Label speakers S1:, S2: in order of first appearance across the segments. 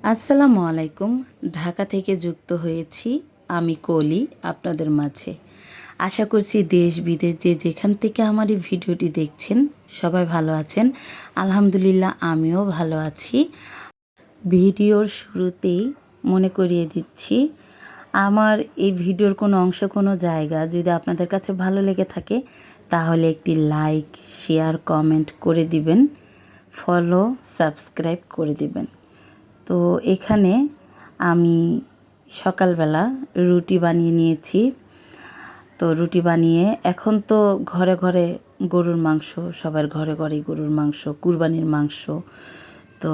S1: আসসালামু আলাইকুম। ঢাকা থেকে যুক্ত হয়েছি আমি কলি আপনাদের মাঝে। আশা করছি দেশ বিদেশ যে যেখান থেকে আমার এই ভিডিওটি দেখছেন সবাই ভালো আছেন। আলহামদুলিল্লাহ আমিও ভালো আছি। ভিডিওর শুরুতেই মনে করিয়ে দিচ্ছি, আমার এই ভিডিওর কোনো অংশ কোনো জায়গা যদি আপনাদের কাছে ভালো লেগে থাকে তাহলে একটি লাইক, শেয়ার, কমেন্ট করে দিবেন, ফলো, সাবস্ক্রাইব করে দিবেন। তো এখানে আমি সকালবেলা রুটি বানিয়ে নিয়েছি। তো রুটি বানিয়ে এখন তো ঘরে ঘরে গরুর মাংস, সবার ঘরে ঘরেই গরুর মাংস, কুরবানির মাংস। তো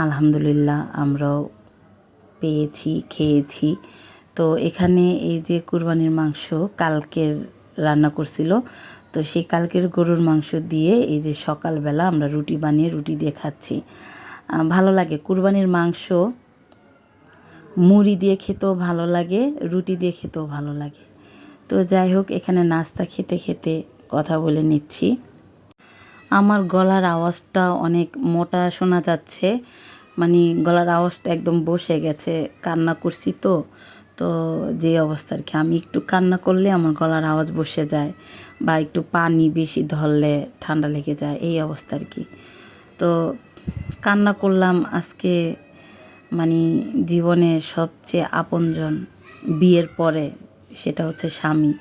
S1: আলহামদুলিল্লাহ আমরাও পেয়েছি, খেয়েছি। তো এখানে এই যে কুরবানির মাংস কালকের রান্না করছিল, তো সেই কালকের গরুর মাংস দিয়ে এই যে সকালবেলা আমরা রুটি বানিয়ে রুটি দিয়ে খাচ্ছি। ভালো লাগে কুরবানির মাংস, মুড়ি দিয়ে খেতেও ভালো লাগে, রুটি দিয়ে খেতেও ভালো লাগে। তো যাই হোক, এখানে নাস্তা খেতে খেতে কথা বলে নিচ্ছি। আমার গলার আওয়াজটা অনেক মোটা শোনা যাচ্ছে, মানে গলার আওয়াজটা একদম বসে গেছে, কান্না করছি তো। তো যে অবস্থা আর কি, আমি একটু কান্না করলে আমার গলার আওয়াজ বসে যায়, বা একটু পানি বেশি ধরলে ঠান্ডা লেগে যায়, এই অবস্থা আর কি। তো কান্না করলাম আজকে, মানে জীবনের সবচেয়ে আপনজন বিয়ের পরে সেটা হচ্ছে স্বামী।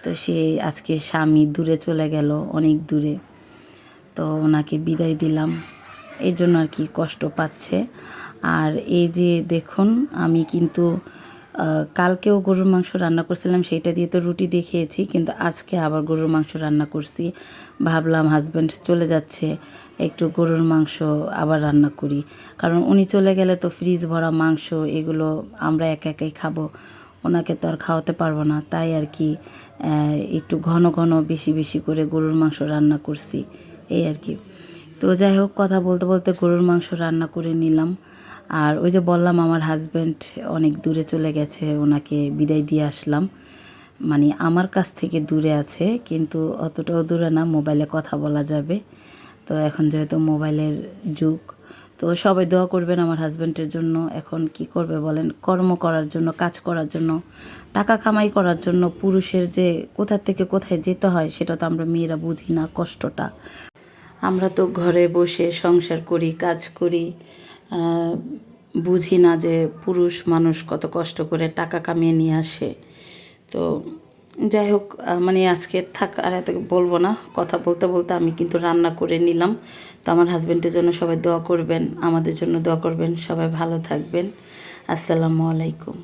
S1: তো সে আজকে স্বামী দূরে চলে গেল, অনেক দূরে। তো ওনাকে বিদায় দিলাম, এই জন্য আর কি কষ্ট পাচ্ছে। আর এই যে দেখুন, আমি কিন্তু কালকেও গরুর মাংস রান্না করছিলাম, সেইটা দিয়ে তো রুটি দিয়ে খেয়েছি, কিন্তু আজকে আবার গরুর মাংস রান্না করছি। ভাবলাম হাজব্যান্ড চলে যাচ্ছে, একটু গরুর মাংস আবার রান্না করি, কারণ উনি চলে গেলে তো ফ্রিজ ভরা মাংস এগুলো আমরা একা একাই খাবো, ওনাকে তো আর খাওয়াতে পারবো না। তাই আর কি একটু ঘন ঘন বেশি বেশি করে গরুর মাংস রান্না করছি, এই আর কি। তো যাই হোক, কথা বলতে বলতে গরুর মাংস রান্না করে নিলাম। আর ওই যে বললাম আমার হাজব্যান্ড অনেক দূরে চলে গেছে, ওনাকে বিদায় দিয়ে আসলাম। মানে আমার কাছ থেকে দূরে আছে, কিন্তু অতটাও দূরে না, মোবাইলে কথা বলা যাবে। তো এখন যেহেতু মোবাইলের যুগ, তো সবাই দোয়া করবেন আমার হাজব্যান্ডের জন্য। এখন কি করবে বলেন, কর্ম করার জন্য, কাজ করার জন্য, টাকা কামাই করার জন্য পুরুষের যে কোথা থেকে কোথায় যেতে হয় সেটা তো আমরা মেয়েরা বুঝি না কষ্টটা। আমরা তো ঘরে বসে সংসার করি, কাজ করি, বুঝি না যে পুরুষ মানুষ কত কষ্ট করে টাকা কামিয়ে নিয়ে আসে। তো যাই হোক, মানে আজকে থাক, আর এত বলবো না। কথা বলতে বলতে আমি কিন্তু রান্না করে নিলাম। তো আমার হাজব্যান্ডের জন্য সবাই দোয়া করবেন, আমাদের জন্য দোয়া করবেন, সবাই ভালো থাকবেন। আসসালামু আলাইকুম।